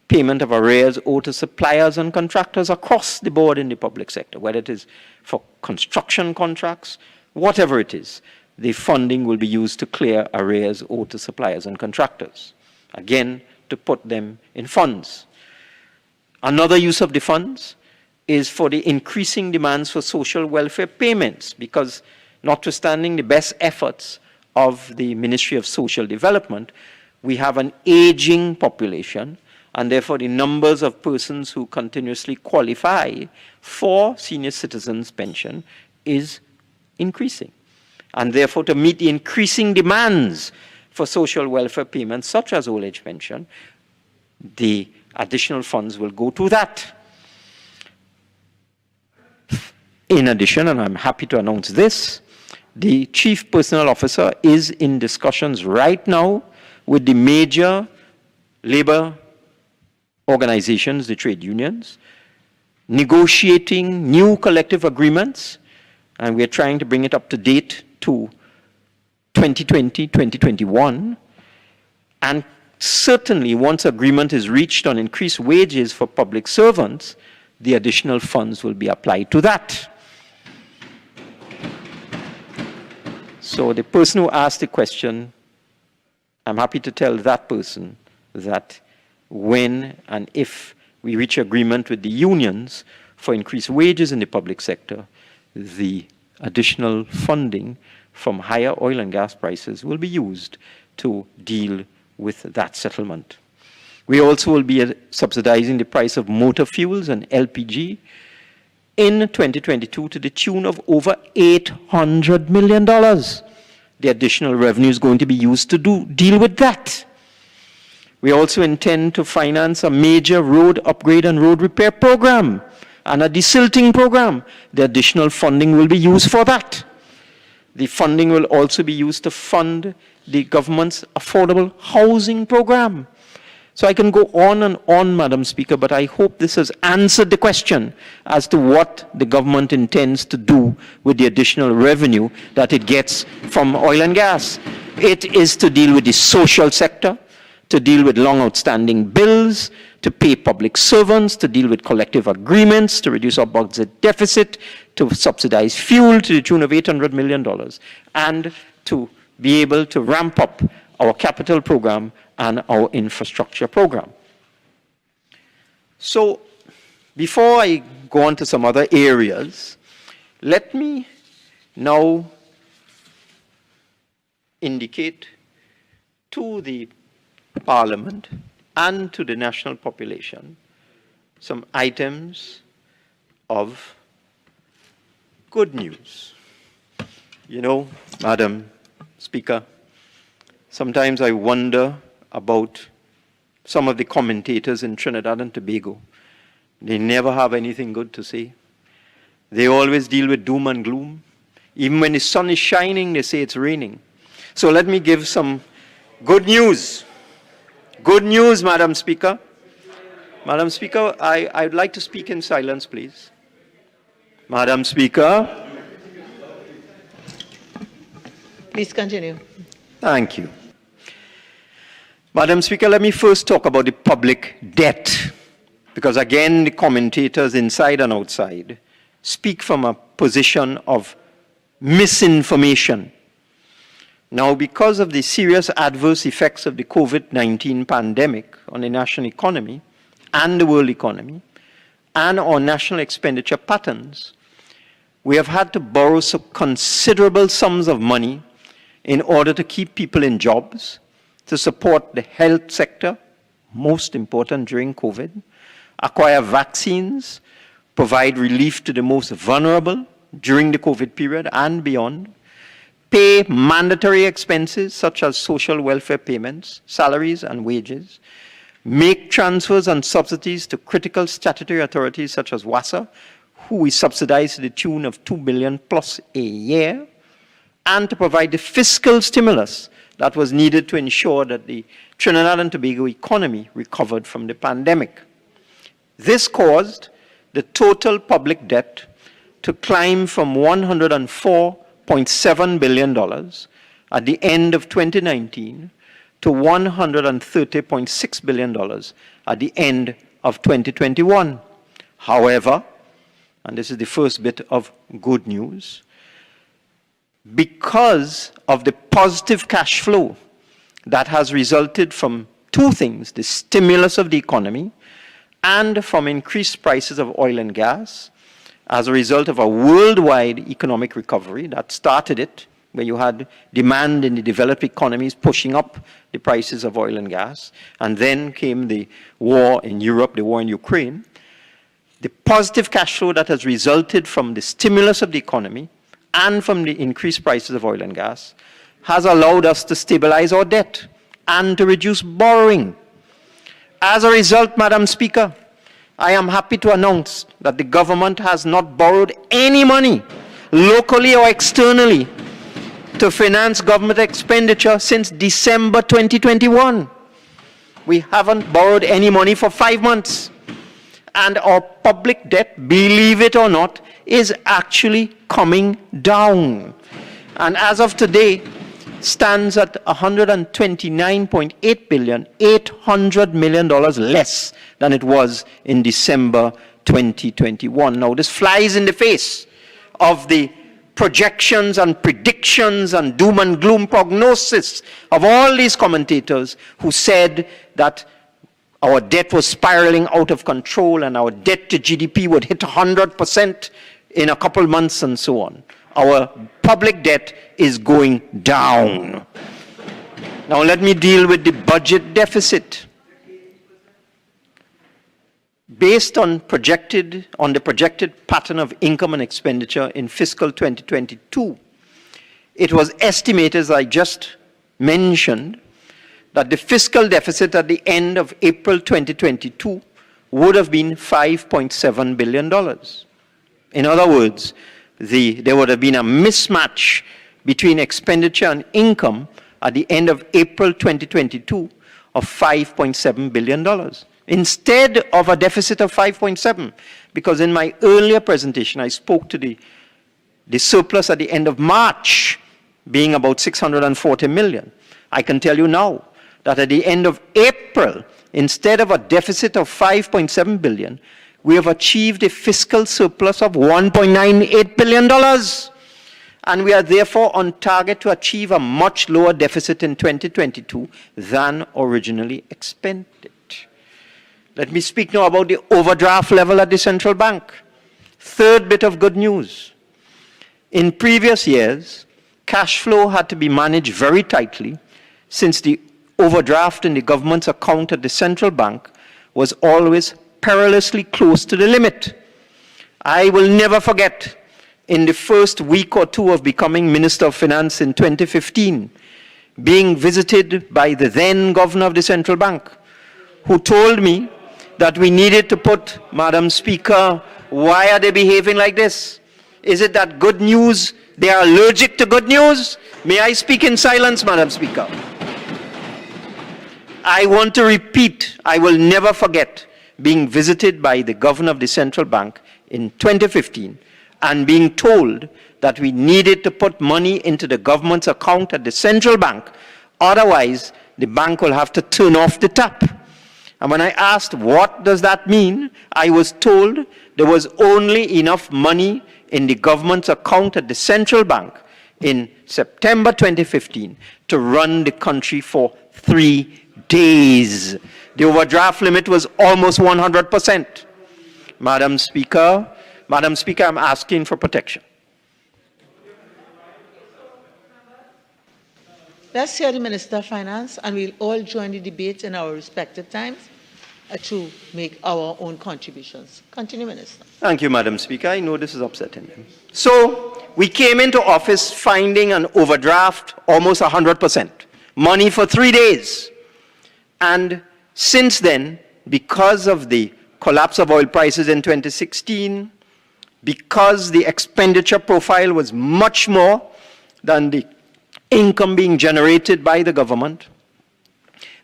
payment of arrears owed to suppliers and contractors across the board in the public sector, whether it is for construction contracts, whatever it is. The funding will be used to clear arrears owed to suppliers and contractors. Again, to put them in funds. Another use of the funds is for the increasing demands for social welfare payments, because notwithstanding the best efforts of the Ministry of Social Development, we have an aging population, and therefore the numbers of persons who continuously qualify for senior citizens pension is increasing. And therefore, to meet the increasing demands for social welfare payments, such as old age pension, the additional funds will go to that. In addition, and I'm happy to announce this, the Chief Personnel Officer is in discussions right now with the major labor organizations, the trade unions, negotiating new collective agreements, and we're trying to bring it up to date to 2020, 2021, and certainly once agreement is reached on increased wages for public servants, the additional funds will be applied to that. So the person who asked the question I'm happy to tell that person that when and if we reach agreement with the unions for increased wages in the public sector, the additional funding from higher oil and gas prices will be used to deal with that settlement. We also will be subsidizing the price of motor fuels and LPG in 2022 to the tune of over $800 million. The additional revenue is going to be used to deal with that. We also intend to finance a major road upgrade and road repair program and a desilting program. The additional funding will be used for that. The funding will also be used to fund the government's affordable housing program. So I can go on and on, Madam Speaker, but I hope this has answered the question as to what the government intends to do with the additional revenue that it gets from oil and gas. It is to deal with the social sector, to deal with long outstanding bills, to pay public servants, to deal with collective agreements, to reduce our budget deficit, to subsidize fuel to the tune of $800 million, and to be able to ramp up our capital program and our infrastructure program. So, before I go on to some other areas, let me now indicate to the Parliament and to the national population some items of good news. You know, Madam Speaker, sometimes I wonder about some of the commentators in Trinidad and Tobago. They never have anything good to say. They always deal with doom and gloom. Even when the sun is shining, they say it's raining. So let me give some good news. Good news, Madam Speaker. Madam Speaker, I'd like to speak in silence, please. Madam Speaker. Please continue. Thank you. Madam Speaker, let me first talk about the public debt, because again, the commentators inside and outside speak from a position of misinformation. Now, because of the serious adverse effects of the COVID-19 pandemic on the national economy and the world economy and on national expenditure patterns, we have had to borrow some considerable sums of money in order to keep people in jobs, to support the health sector, most important during COVID, acquire vaccines, provide relief to the most vulnerable during the COVID period and beyond, pay mandatory expenses such as social welfare payments, salaries and wages, make transfers and subsidies to critical statutory authorities such as WASA, who we subsidize to the tune of $2 billion plus a year, and to provide the fiscal stimulus that was needed to ensure that the Trinidad and Tobago economy recovered from the pandemic. This caused the total public debt to climb from $104.7 billion at the end of 2019 to $130.6 billion at the end of 2021. However, and this is the first bit of good news, because of the positive cash flow that has resulted from two things, the stimulus of the economy and from increased prices of oil and gas, as a result of a worldwide economic recovery that started it, where you had demand in the developed economies pushing up the prices of oil and gas, and then came the war in Europe, the war in Ukraine. The positive cash flow that has resulted from the stimulus of the economy and from the increased prices of oil and gas has allowed us to stabilize our debt and to reduce borrowing. As a result, Madam Speaker, I am happy to announce that the government has not borrowed any money, locally or externally, to finance government expenditure since December 2021. We haven't borrowed any money for 5 months. And our public debt, believe it or not, is actually coming down. And as of today, stands at $129.8 billion, $800 million less than it was in December 2021. Now, this flies in the face of the projections and predictions and doom and gloom prognosis of all these commentators who said that our debt was spiraling out of control and our debt to GDP would hit 100% in a couple months and so on. Our public debt is going down. Now let me deal with the budget deficit. Based on the projected pattern of income and expenditure in fiscal 2022, it was estimated, as I just mentioned, that the fiscal deficit at the end of April 2022 would have been $5.7 billion. In other words, there would have been a mismatch between expenditure and income at the end of April 2022 of $5.7 billion. Instead of a deficit of 5.7, because in my earlier presentation I spoke to the surplus at the end of March being about 640 million. I can tell you now that at the end of April, instead of a deficit of 5.7 billion, we have achieved a fiscal surplus of $1.98 billion. And we are therefore on target to achieve a much lower deficit in 2022 than originally expected. Let me speak now about the overdraft level at the central bank. Third bit of good news. In previous years, cash flow had to be managed very tightly since the overdraft in the government's account at the central bank was always perilously close to the limit. I will never forget, in the first week or two of becoming Minister of Finance in 2015, being visited by the then governor of the central bank, who told me that we needed to put, Madam Speaker, why are they behaving like this? Is it that good news, they are allergic to good news? May I speak in silence, Madam Speaker? I want to repeat, I will never forget being visited by the governor of the central bank in 2015 and being told that we needed to put money into the government's account at the central bank, otherwise the bank will have to turn off the tap. And when I asked, what does that mean? I was told there was only enough money in the government's account at the central bank in September 2015 to run the country for 3 days. The overdraft limit was almost 100%. Madam Speaker, I'm asking for protection. Let's hear the Minister of Finance, and we'll all join the debate in our respective times to make our own contributions. Continue, Minister. Thank you, Madam Speaker. I know this is upsetting you. So, we came into office finding an overdraft almost 100%. Money for 3 days. And since then, because of the collapse of oil prices in 2016, because the expenditure profile was much more than the income being generated by the government,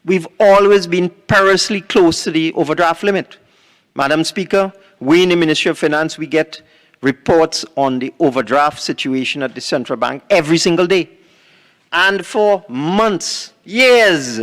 we've always been perilously close to the overdraft limit. Madam Speaker, we in the Ministry of Finance, we get reports on the overdraft situation at the central bank every single day. And for months, years,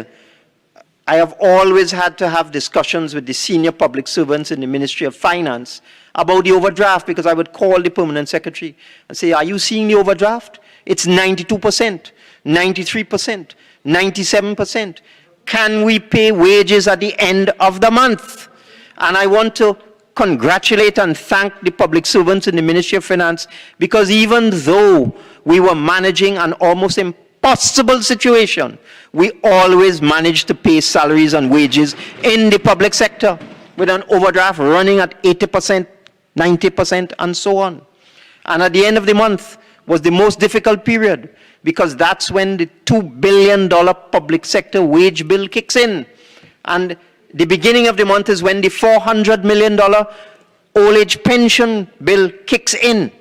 I have always had to have discussions with the senior public servants in the Ministry of Finance about the overdraft, because I would call the permanent secretary and say, are you seeing the overdraft? It's 92%, 93%, 97%. Can we pay wages at the end of the month? And I want to congratulate and thank the public servants in the Ministry of Finance, because even though we were managing an almost impossible situation, we always managed to pay salaries and wages in the public sector with an overdraft running at 80%, 90%, and so on. And at the end of the month was the most difficult period, because that's when the $2 billion public sector wage bill kicks in. And the beginning of the month is when the $400 million old age pension bill kicks in.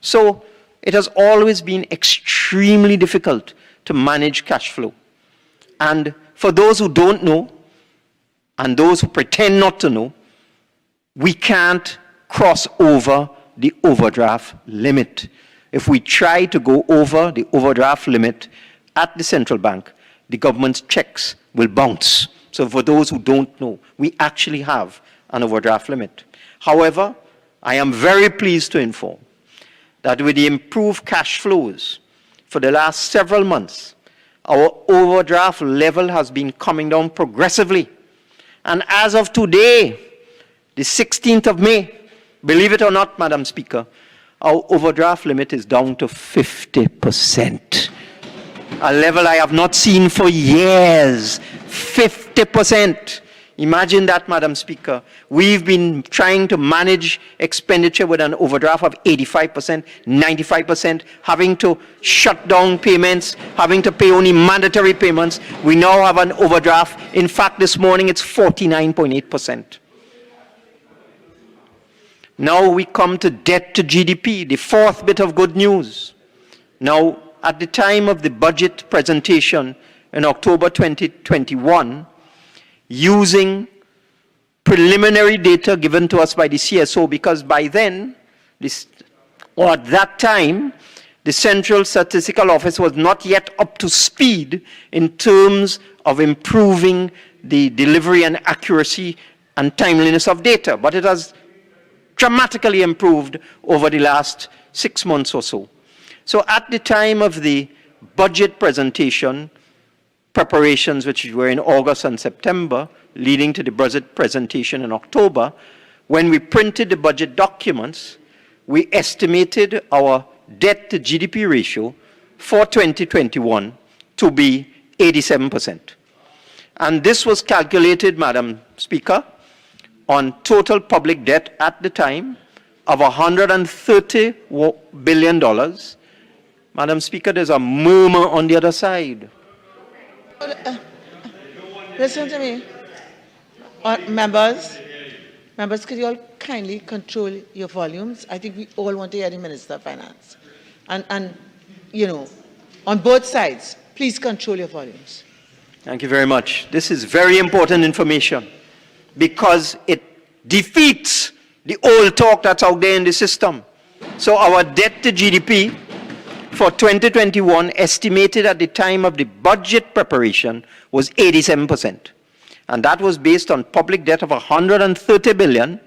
So it has always been extremely difficult to manage cash flow. And for those who don't know, and those who pretend not to know, we can't cross over the overdraft limit. If we try to go over the overdraft limit at the central bank, the government's checks will bounce. So for those who don't know, we actually have an overdraft limit. However, I am very pleased to inform that with the improved cash flows for the last several months, our overdraft level has been coming down progressively. And as of today, the 16th of May, believe it or not, Madam Speaker, our overdraft limit is down to 50%. A level I have not seen for years. 50%. Imagine that, Madam Speaker. We've been trying to manage expenditure with an overdraft of 85%, 95%, having to shut down payments, having to pay only mandatory payments. We now have an overdraft. In fact, this morning it's 49.8%. Now we come to debt to GDP, the fourth bit of good news. Now, at the time of the budget presentation in October 2021, using preliminary data given to us by the CSO, because by then, or at that time, the Central Statistical Office was not yet up to speed in terms of improving the delivery and accuracy and timeliness of data, but it has dramatically improved over the last 6 months or so. So at the time of the budget presentation, preparations which were in August and September, leading to the budget presentation in October, when we printed the budget documents, we estimated our debt to GDP ratio for 2021 to be 87%. And this was calculated, Madam Speaker, on total public debt at the time of $130 billion. Madam Speaker, there's a murmur on the other side. Listen to me. Members, could you all kindly control your volumes? I think we all want to hear the Minister of Finance. And you know, on both sides, please control your volumes. Thank you very much. This is very important information, because it defeats the old talk that's out there in the system. So our debt to GDP for 2021, estimated at the time of the budget preparation, was 87%. And that was based on public debt of $130 billion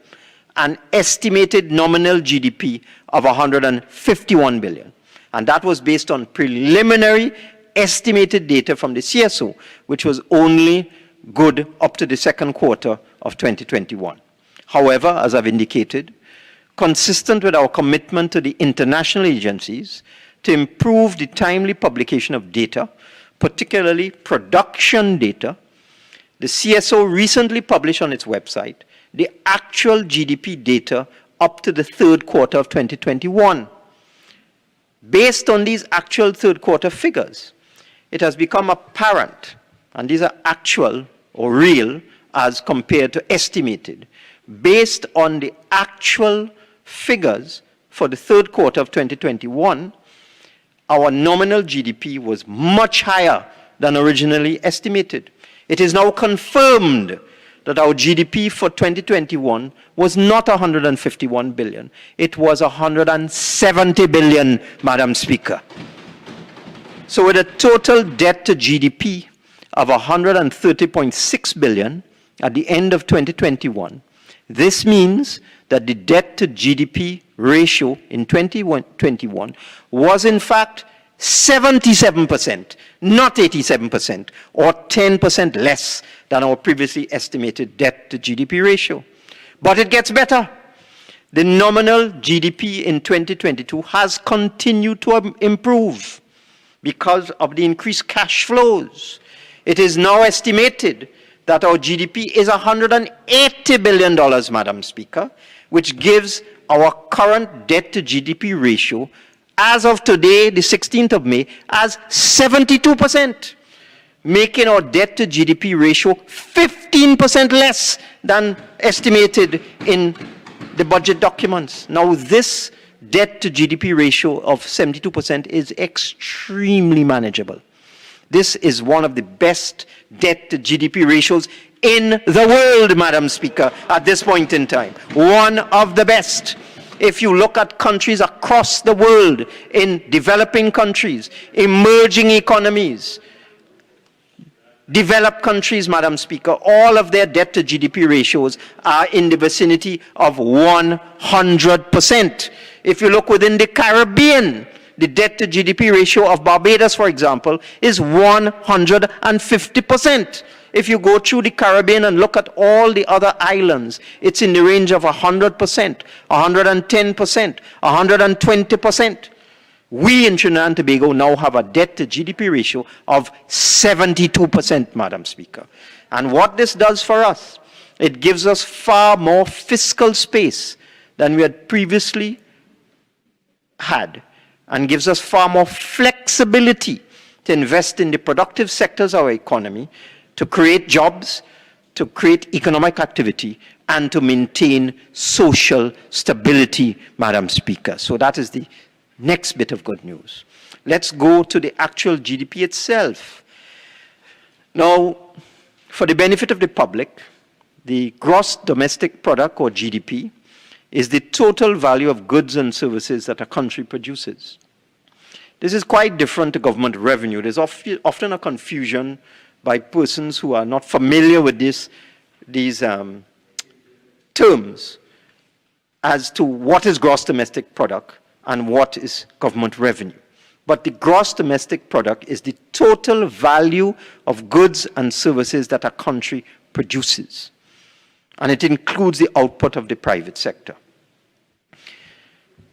and estimated nominal GDP of $151 billion. And that was based on preliminary estimated data from the CSO, which was only good up to the second quarter of 2021. However, as I've indicated, consistent with our commitment to the international agencies to improve the timely publication of data, particularly production data, the CSO recently published on its website the actual GDP data up to the third quarter of 2021. Based on these actual third quarter figures, it has become apparent, and these are actual or real as compared to estimated, based on the actual figures for the third quarter of 2021, our nominal GDP was much higher than originally estimated. It is now confirmed that our GDP for 2021 was not 151 billion. It was 170 billion, Madam Speaker. So with a total debt to GDP of 130.6 billion at the end of 2021, this means that the debt to GDP ratio in 2021 was in fact 77%, not 87%, or 10% less than our previously estimated debt to GDP ratio. But it gets better. The nominal GDP in 2022 has continued to improve because of the increased cash flows. It is now estimated that our GDP is $180 billion, Madam Speaker, which gives our current debt to GDP ratio as of today, the 16th of May, as 72%, making our debt to GDP ratio 15% less than estimated in the budget documents. Now, this debt to GDP ratio of 72% is extremely manageable. This is one of the best debt to GDP ratios in the world, Madam Speaker, at this point in time. One of the best. If you look at countries across the world, in developing countries, emerging economies, developed countries, Madam Speaker, all of their debt to GDP ratios are in the vicinity of 100%. If you look within the Caribbean, the debt to GDP ratio of Barbados, for example, is 150%. If you go through the Caribbean and look at all the other islands, it's in the range of 100%, 110%, 120%. We in Trinidad and Tobago now have a debt to GDP ratio of 72%, Madam Speaker. And what this does for us, it gives us far more fiscal space than we had previously had, and gives us far more flexibility to invest in the productive sectors of our economy, to create jobs, to create economic activity, and to maintain social stability, Madam Speaker. So that is the next bit of good news. Let's go to the actual GDP itself. Now, for the benefit of the public, the gross domestic product, or GDP, is the total value of goods and services that a country produces. This is quite different to government revenue. There's often a confusion by persons who are not familiar with these terms as to what is gross domestic product and what is government revenue. But the gross domestic product is the total value of goods and services that a country produces. And it includes the output of the private sector.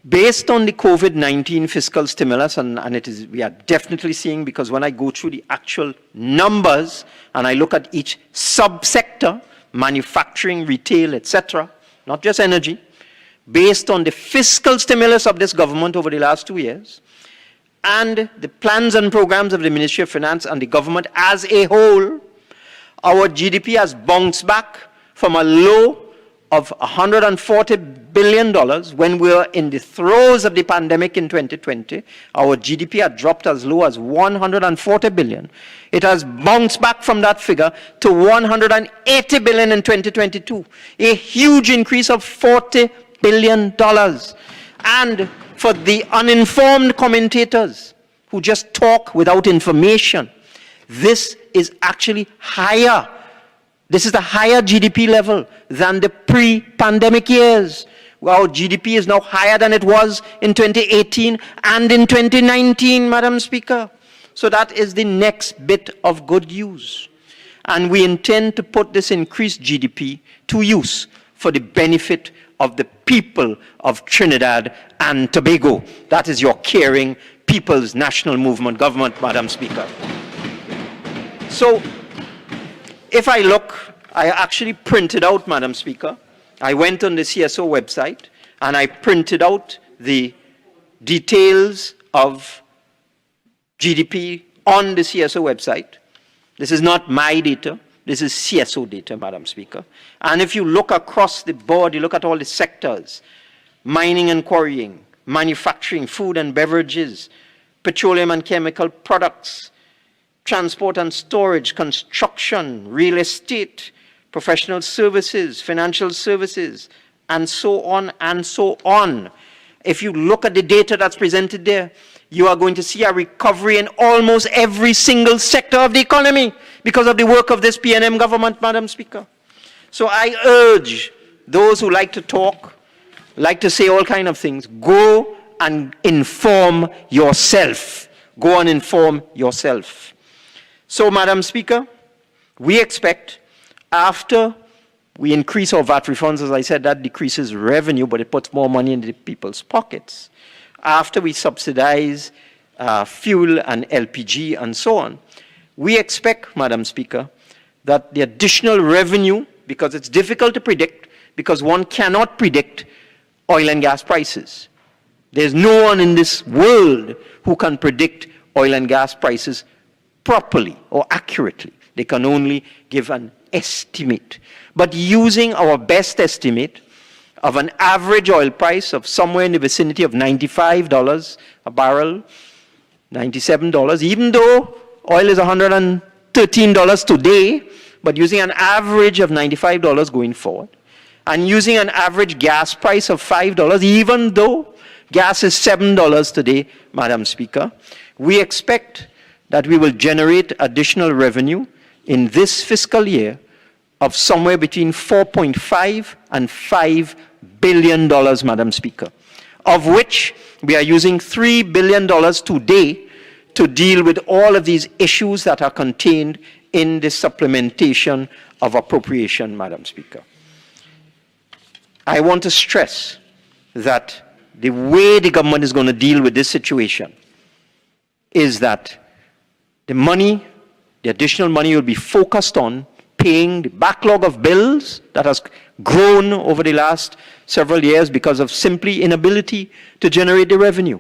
Based on the COVID-19 fiscal stimulus, and we are definitely seeing, because when I go through the actual numbers and I look at each subsector, manufacturing, retail, etc., not just energy, based on the fiscal stimulus of this government over the last 2 years, and the plans and programs of the Ministry of Finance and the government as a whole, our GDP has bounced back from a low of $140 billion when we were in the throes of the pandemic in 2020. Our GDP had dropped as low as $140 billion. It has bounced back from that figure to $180 billion in 2022, a huge increase of $40 billion. And for the uninformed commentators who just talk without information, this is actually higher. This is the higher GDP level than the pre-pandemic years. Our GDP is now higher than it was in 2018 and in 2019, Madam Speaker. So that is the next bit of good news. And we intend to put this increased GDP to use for the benefit of the people of Trinidad and Tobago. That is your caring People's National Movement government, Madam Speaker. So, if I look, I actually printed out, Madam Speaker. I went on the CSO website and I printed out the details of GDP on the CSO website. This is not my data. This is CSO data, Madam Speaker. And if you look across the board, you look at all the sectors, mining and quarrying, manufacturing, food and beverages, petroleum and chemical products, transport and storage, construction, real estate, professional services, financial services, and so on and so on. If you look at the data that's presented there, you are going to see a recovery in almost every single sector of the economy because of the work of this PNM government, Madam Speaker. So I urge those who like to talk, like to say all kinds of things, go and inform yourself. Go and inform yourself. So, Madam Speaker, we expect after we increase our VAT refunds, as I said, that decreases revenue, but it puts more money in the people's pockets. After we subsidize fuel and LPG and so on, we expect, Madam Speaker, that the additional revenue, because it's difficult to predict, because one cannot predict oil and gas prices. There's no one in this world who can predict oil and gas prices properly or accurately. They can only give an estimate. But using our best estimate of an average oil price of somewhere in the vicinity of $95 a barrel, $97, even though oil is $113 today, but using an average of $95 going forward, and using an average gas price of $5, even though gas is $7 today, Madam Speaker, we expect that we will generate additional revenue in this fiscal year of somewhere between $4.5 and $5 billion, Madam Speaker. of which we are using $3 billion today to deal with all of these issues that are contained in the supplementation of appropriation, Madam Speaker. I want to stress that the way the government is going to deal with this situation is that the money, the additional money, will be focused on paying the backlog of bills that has grown over the last several years because of simply inability to generate the revenue.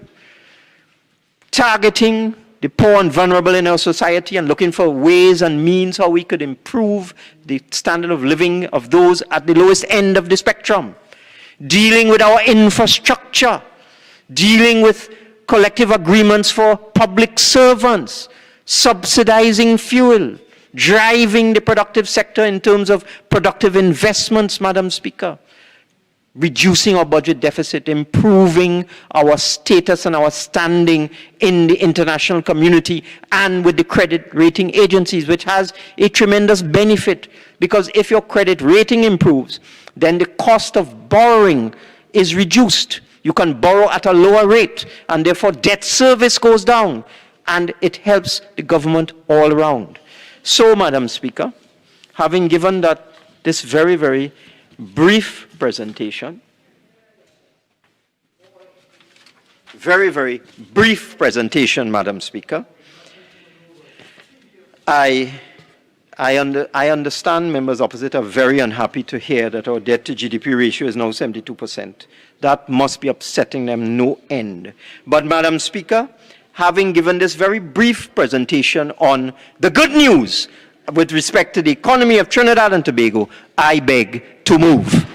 Targeting the poor and vulnerable in our society and looking for ways and means how we could improve the standard of living of those at the lowest end of the spectrum. Dealing with our infrastructure, dealing with collective agreements for public servants, subsidizing fuel, driving the productive sector in terms of productive investments, Madam Speaker, reducing our budget deficit, improving our status and our standing in the international community and with the credit rating agencies, which has a tremendous benefit, because if your credit rating improves, then the cost of borrowing is reduced. You can borrow at a lower rate, and therefore debt service goes down, and it helps the government all around. So, Madam Speaker, having given this very, very brief presentation, Madam Speaker, I understand members opposite are very unhappy to hear that our debt to GDP ratio is now 72%. That must be upsetting them no end. But, Madam Speaker, having given this very brief presentation on the good news with respect to the economy of Trinidad and Tobago, I beg to move.